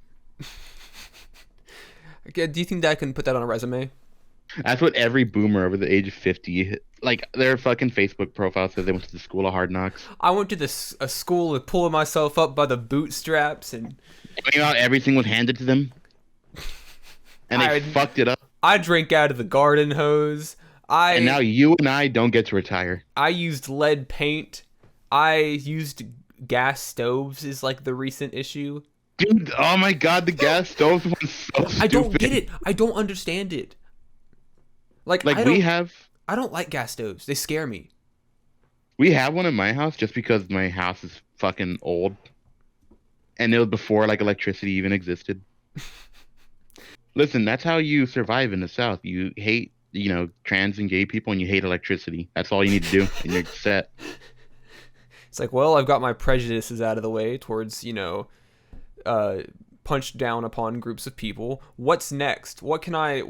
Okay, do you think that I can put that on a resume? That's what every boomer over the age of 50, like their fucking Facebook profile says they went to the School of Hard Knocks. I went to a school of pulling myself up by the bootstraps and You know, everything was handed to them, and they fucked it up. I drank out of the garden hose. And now you and I don't get to retire. I used lead paint. I used gas stoves is like the recent issue. Dude, oh my god, the gas stove was so stupid. I don't get it. I don't understand it. Like I don't like gas stoves. They scare me. We have one in my house just because my house is fucking old. And it was before like electricity even existed. Listen, that's how you survive in the South. You hate, trans and gay people, and you hate electricity. That's all you need to do, and you're set. It's like, well, I've got my prejudices out of the way towards, punched down upon groups of people. What's next? What can I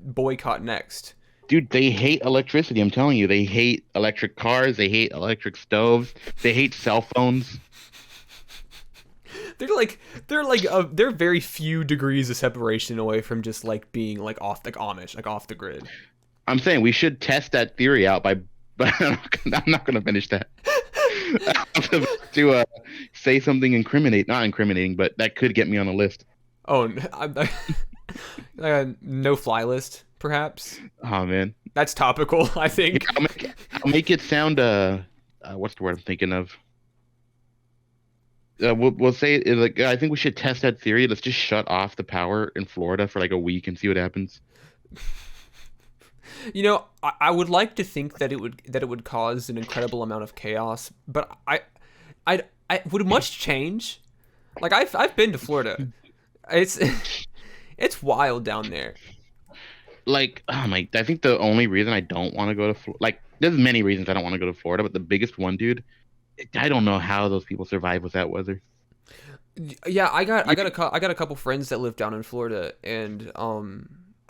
boycott next? Dude, they hate electricity. I'm telling you, they hate electric cars. They hate electric stoves. They hate cell phones. They're very few degrees of separation away from just like being like off like Amish, like off the grid. I'm saying we should test that theory out but I'm not going to finish that. to say something not incriminating, but that could get me on a list. Oh, no fly list, perhaps. Oh man, that's topical. I think. I'll make it sound. What's the word I'm thinking of? we'll say like I think we should test that theory. Let's just shut off the power in Florida for like a week and see what happens. You know, I would like to think that it would cause an incredible amount of chaos, but I would much change. Like I've been to Florida. It's it's wild down there. Like, oh my, I think the only reason I don't want to go to like, there's many reasons I don't want to go to Florida, but the biggest one, dude, I don't know how those people survive with that weather. Yeah, I got a couple friends that live down in Florida, and I You're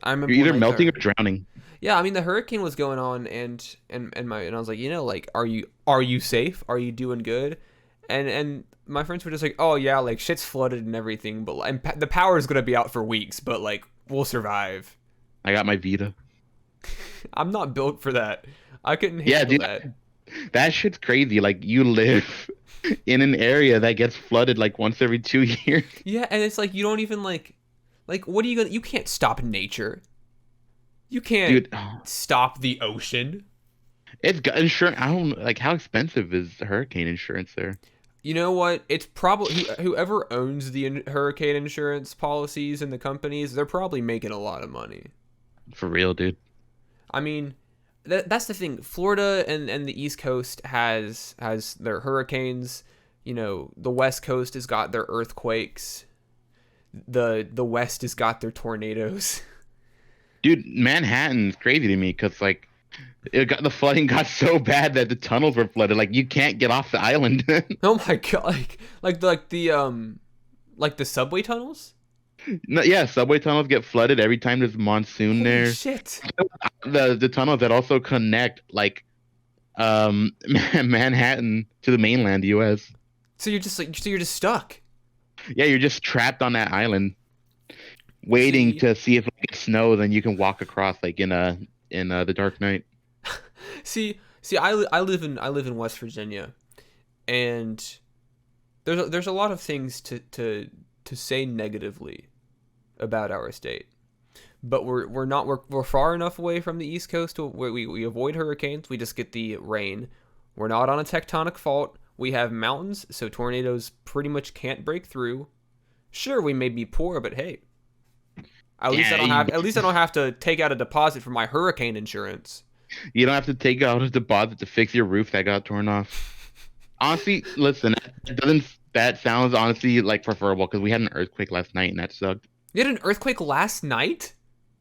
remember when either melting or drowning. yeah, I mean the hurricane was going on, and I was like, you know, like are you safe? Are you doing good? And my friends were just like, oh yeah, like shit's flooded and everything, but the power is gonna be out for weeks, but like we'll survive. I got my Vita. I'm not built for that. I couldn't Yeah, handle dude, that. that shit's crazy. Like, you live in an area that gets flooded like once every 2 years. Yeah, and it's like you don't even like what are you gonna? You can't stop nature. You can't Dude, stop the ocean. it's got insurance. I don't like how expensive is hurricane insurance there. You know what? It's probably whoever owns the hurricane insurance policies and the companies, they're probably making a lot of money. For real, dude. I mean, that's the thing. Florida and the East Coast has their hurricanes. You know, the West Coast has got their earthquakes. The West has got their tornadoes. Dude, Manhattan's crazy to me because like the flooding got so bad that the tunnels were flooded. Like, you can't get off the island. Oh my god! Like the subway tunnels. No, yeah, subway tunnels get flooded every time there's monsoon Holy there. shit! The tunnels that also connect like Manhattan to the mainland US. So you're just stuck. Yeah, you're just trapped on that island waiting See, to see if like, it snows and you can walk across like in the Dark Knight. see, I live in West Virginia, and there's a lot of things to say negatively about our state, but we're far enough away from the East Coast to where we avoid hurricanes. We just get the rain. We're not on a tectonic fault. We have mountains, so tornadoes pretty much can't break through. Sure, we may be poor, but hey, at least I don't have to take out a deposit for my hurricane insurance. You don't have to take out a deposit to fix your roof that got torn off. Honestly, listen, that sounds honestly like preferable because we had an earthquake last night and that sucked. You had an earthquake last night?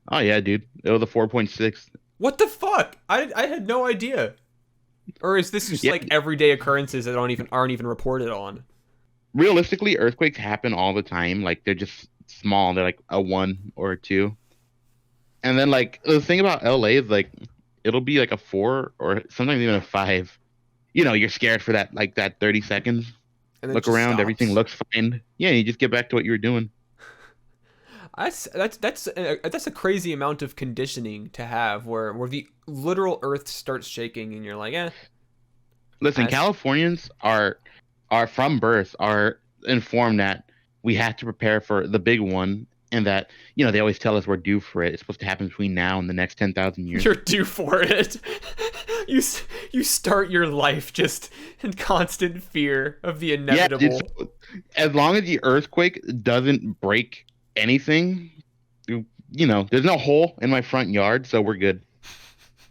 Oh yeah, dude. It was a 4.6. What the fuck? I had no idea. Or is this just Yeah, like everyday occurrences that aren't even reported on? realistically, earthquakes happen all the time. Like, they're just small. They're like a 1 or a 2. And then like the thing about LA is like it'll be like a 4 or sometimes even a 5. You know, you're scared for that 30 seconds. And then it Look just around, everything stops. looks fine. Yeah, you just get back to what you were doing. That's a crazy amount of conditioning to have where the literal earth starts shaking and you're like, eh. Listen, That's, Californians are from birth are informed that we have to prepare for the big one, and that they always tell us we're due for it. It's supposed to happen between now and the next 10,000 years. you're due for it. You start your life just in constant fear of the Yeah, inevitable. as long as the earthquake doesn't break anything, there's no hole in my front yard, so we're good.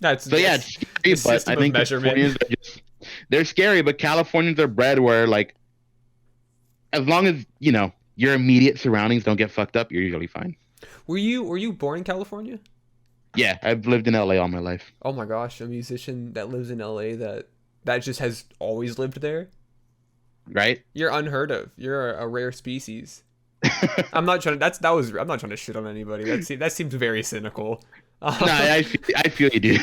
That's So yeah, that's it's the scary, but system I of think measurement. Californians are they're scary, but Californians are bred where like as long as your immediate surroundings don't get fucked up, you're usually fine. Were you born in California? Yeah, I've lived in LA all my life. Oh my gosh, a musician that lives in LA that just has always lived there? Right? You're unheard of. You're a rare species. I'm not trying to shit on anybody. That seems very cynical. No, I feel you, dude.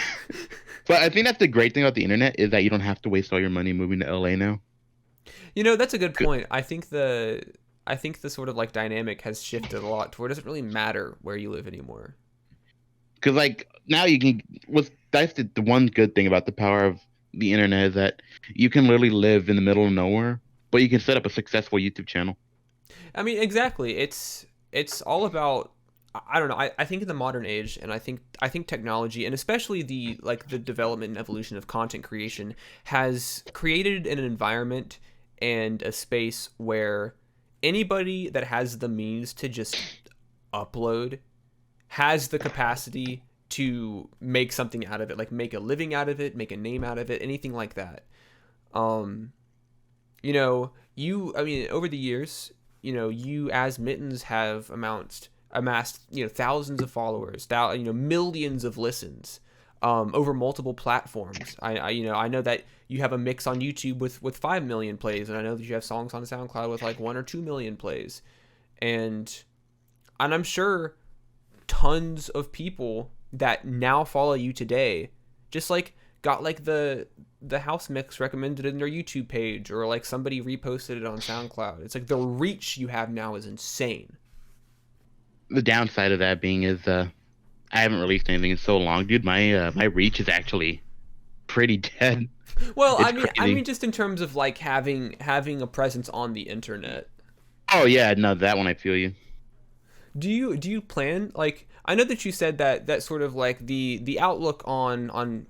But I think that's the great thing about the internet is that you don't have to waste all your money moving to LA now. That's a good point. I think the sort of like dynamic has shifted a lot to where it doesn't really matter where you live anymore. Because like now you can that's the one good thing about the power of the internet is that you can literally live in the middle of nowhere, but you can set up a successful YouTube channel. I mean, exactly. It's all about I don't know. I think in the modern age, and I think technology, and especially the development and evolution of content creation, has created an environment and a space where anybody that has the means to just upload has the capacity to make something out of it, like make a living out of it, make a name out of it, anything like that. Um, I mean, over the years, you as Mittens have amassed, thousands of followers, millions of listens, over multiple platforms. I know that you have a mix on YouTube with 5 million plays, and I know that you have songs on SoundCloud with like 1 or 2 million plays, and I'm sure tons of people that now follow you today just like got like the house mix recommended in their YouTube page, or like somebody reposted it on SoundCloud. It's like the reach you have now is insane. The downside of that being is I haven't released anything in so long, dude. My reach is actually pretty dead. Well, It's I crazy. mean just in terms of like having a presence on the internet. Oh yeah, no, that one I feel you. Do you plan, like, I know that you said that sort of like the outlook on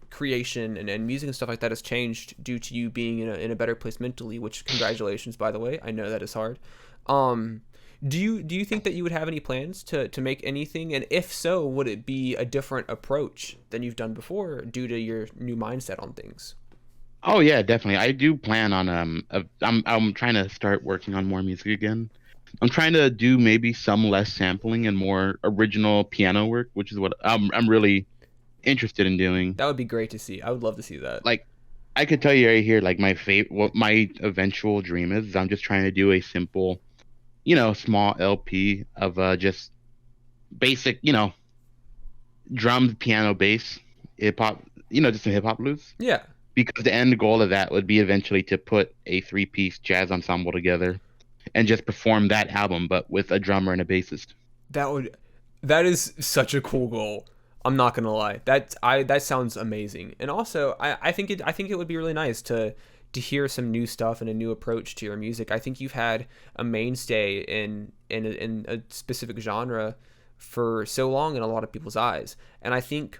creation and music and stuff like that has changed due to you being in a better place mentally, which congratulations, by the way. I know that is hard. Um do you think that you would have any plans to make anything, and if so, would it be a different approach than you've done before due to your new mindset on things? Oh yeah, definitely. I do plan on I'm trying to start working on more music again. I'm trying to do maybe some less sampling and more original piano work, which is what I'm really interested in doing. That would be great to see. I would love to see that. Like I could tell you right here, like what my eventual dream is I'm just trying to do a simple, small LP of just basic, drums, piano, bass, hip hop, just some hip hop blues. Yeah. Because the end goal of that would be eventually to put a three-piece jazz ensemble together and just perform that album, but with a drummer and a bassist. That would that is such a cool goal. I'm not gonna lie. That sounds amazing. And also, I think it would be really nice to hear some new stuff and a new approach to your music. I think you've had a mainstay in a specific genre for so long in a lot of people's eyes. And I think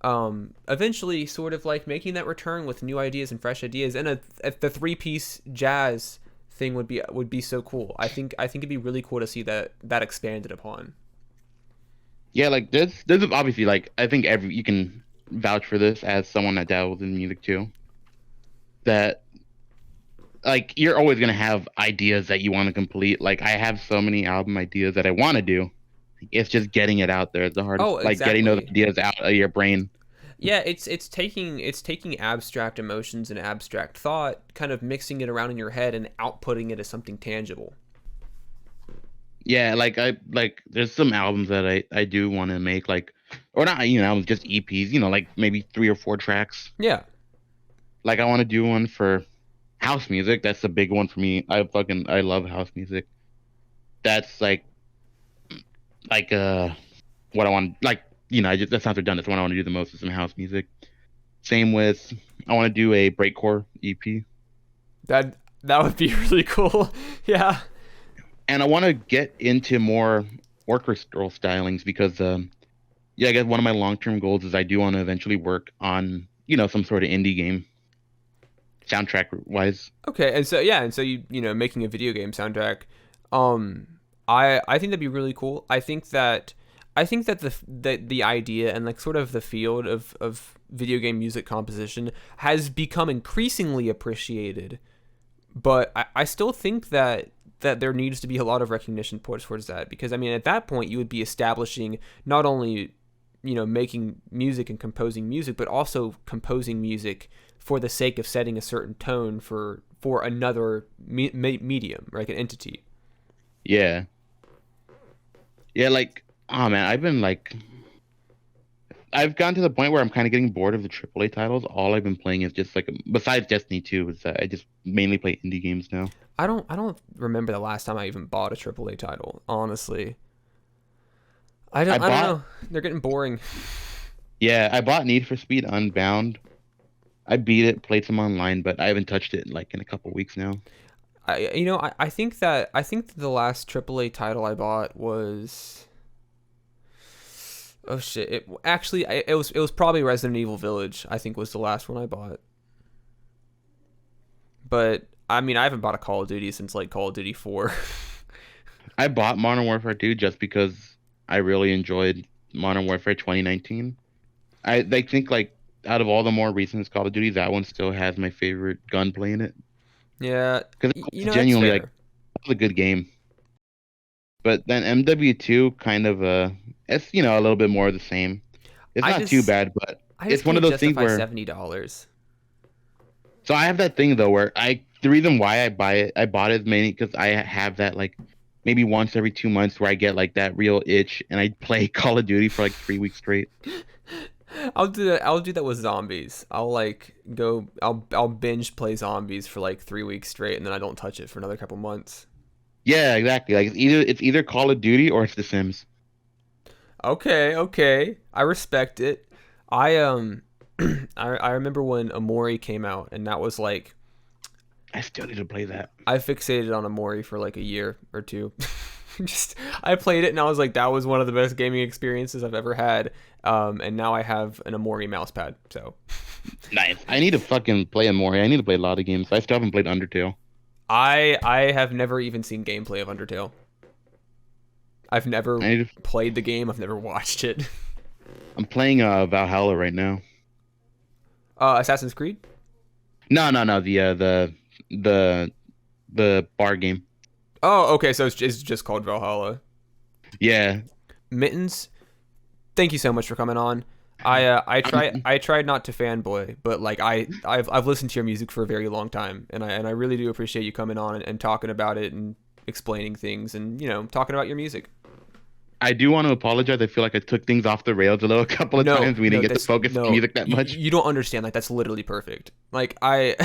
eventually sort of like making that return with new ideas and fresh ideas, and the three-piece jazz thing would be so cool. I think it'd be really cool to see that expanded upon. Yeah, like there's obviously like I think every you can vouch for this as someone that dabbles in music too. That like you're always gonna have ideas that you want to complete. Like I have so many album ideas that I want to do. It's just getting it out there is the hardest. Oh, Like getting those exactly. ideas out of your brain. Yeah, it's taking abstract emotions and abstract thought, kind of mixing it around in your head and outputting it as something tangible. Yeah, like I like there's some albums that I do want to make like or not albums just EPs, like maybe 3 or 4 tracks. Yeah. Like I want to do one for house music. That's a big one for me. I love house music. That's like what I want like that sounds redundant. That's what I want to do the most is some house music. Same with I want to do a breakcore EP. That would be really cool. Yeah. And I want to get into more orchestral stylings because yeah, I guess one of my long-term goals is I do want to eventually work on some sort of indie game soundtrack wise. Okay, and so making a video game soundtrack, um, I think that'd be really cool. I think that the idea and like sort of the field of video game music composition has become increasingly appreciated, but I still think that there needs to be a lot of recognition towards that, because I mean at that point you would be establishing not only making music and composing music, but also composing music for the sake of setting a certain tone for another medium, like an entity. Yeah. Yeah, like oh man, I've gotten to the point where I'm kind of getting bored of the AAA titles. All I've been playing is just like besides Destiny 2 is that I just mainly play indie games now. I don't remember the last time I even bought a AAA title, honestly. I I don't bought know. They're getting boring. Yeah, I bought Need for Speed Unbound. I beat it, played some online, but I haven't touched it like in a couple weeks now. I think that the last AAA title I bought was, oh shit, it was probably Resident Evil Village. I think was the last one I bought. But I mean, I haven't bought a Call of Duty since like Call of Duty 4. I bought Modern Warfare 2 just because I really enjoyed Modern Warfare 2019. I think like out of all the more recent Call of Duty, that one still has my favorite gunplay in it Yeah, because you it's know that's genuinely like fair. a good game. But then MW2 kind of it's a little bit more of the same. It's I not too just bad, but I just it's one of can't those things justify where $70. so I have that thing though where the reason why I bought it mainly because I have that like maybe once every 2 months where I get like that real itch and I play Call of Duty for like 3 weeks straight. I'll do that. I'll do that with zombies. I'll like go. I'll binge play zombies for like 3 weeks straight, and then I don't touch it for another couple months. Yeah, exactly. Like it's either Call of Duty or it's The Sims. Okay, okay. I respect it. I I remember when Amori came out, and that was like I still need to play that. I fixated on Amori for like a year or two. Just I played it, and I was like, that was one of the best gaming experiences I've ever had. And now I have an Amori mouse pad. So Nice. I need to fucking play it more. I need to play a lot of games. I still haven't played Undertale. I have never even seen gameplay of Undertale. I've never I need to, played the game. I've never watched it. I'm playing Valhalla right now. Assassin's Creed. No, no, no. The the bar game. Oh, okay. So it's just called Valhalla. Yeah. Mittens, thank you so much for coming on. I'm, I tried not to fanboy, but like I've listened to your music for a very long time, and I really do appreciate you coming on and talking about it and explaining things and talking about your music. I do want to apologize. I feel like I took things off the rails a little couple of No, times. We didn't no, get to that's focus on no. music that much. You don't understand. Like that's literally perfect. Like I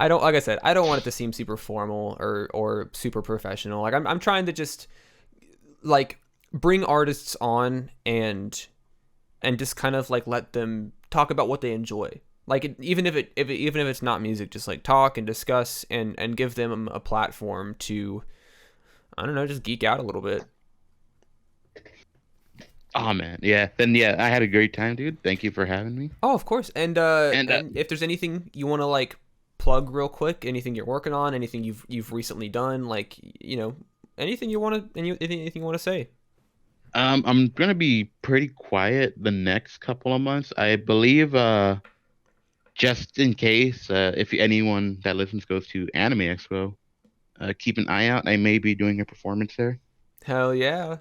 don't like I said. I don't want it to seem super formal or super professional. Like I'm trying to just like bring artists on and just kind of like let them talk about what they enjoy. Like even if it's not music, just like talk and discuss and give them a platform to I don't know, just geek out a little bit. Oh man, yeah. Then yeah, I had a great time, dude. Thank you for having me. Oh, of course. And And if there's anything you want to like plug real quick, anything you're working on, anything you've recently done, like anything you want to anything you want to say. I'm gonna be pretty quiet the next couple of months. I believe just in case if anyone that listens goes to Anime Expo, keep an eye out. I may be doing a performance there. Hell yeah.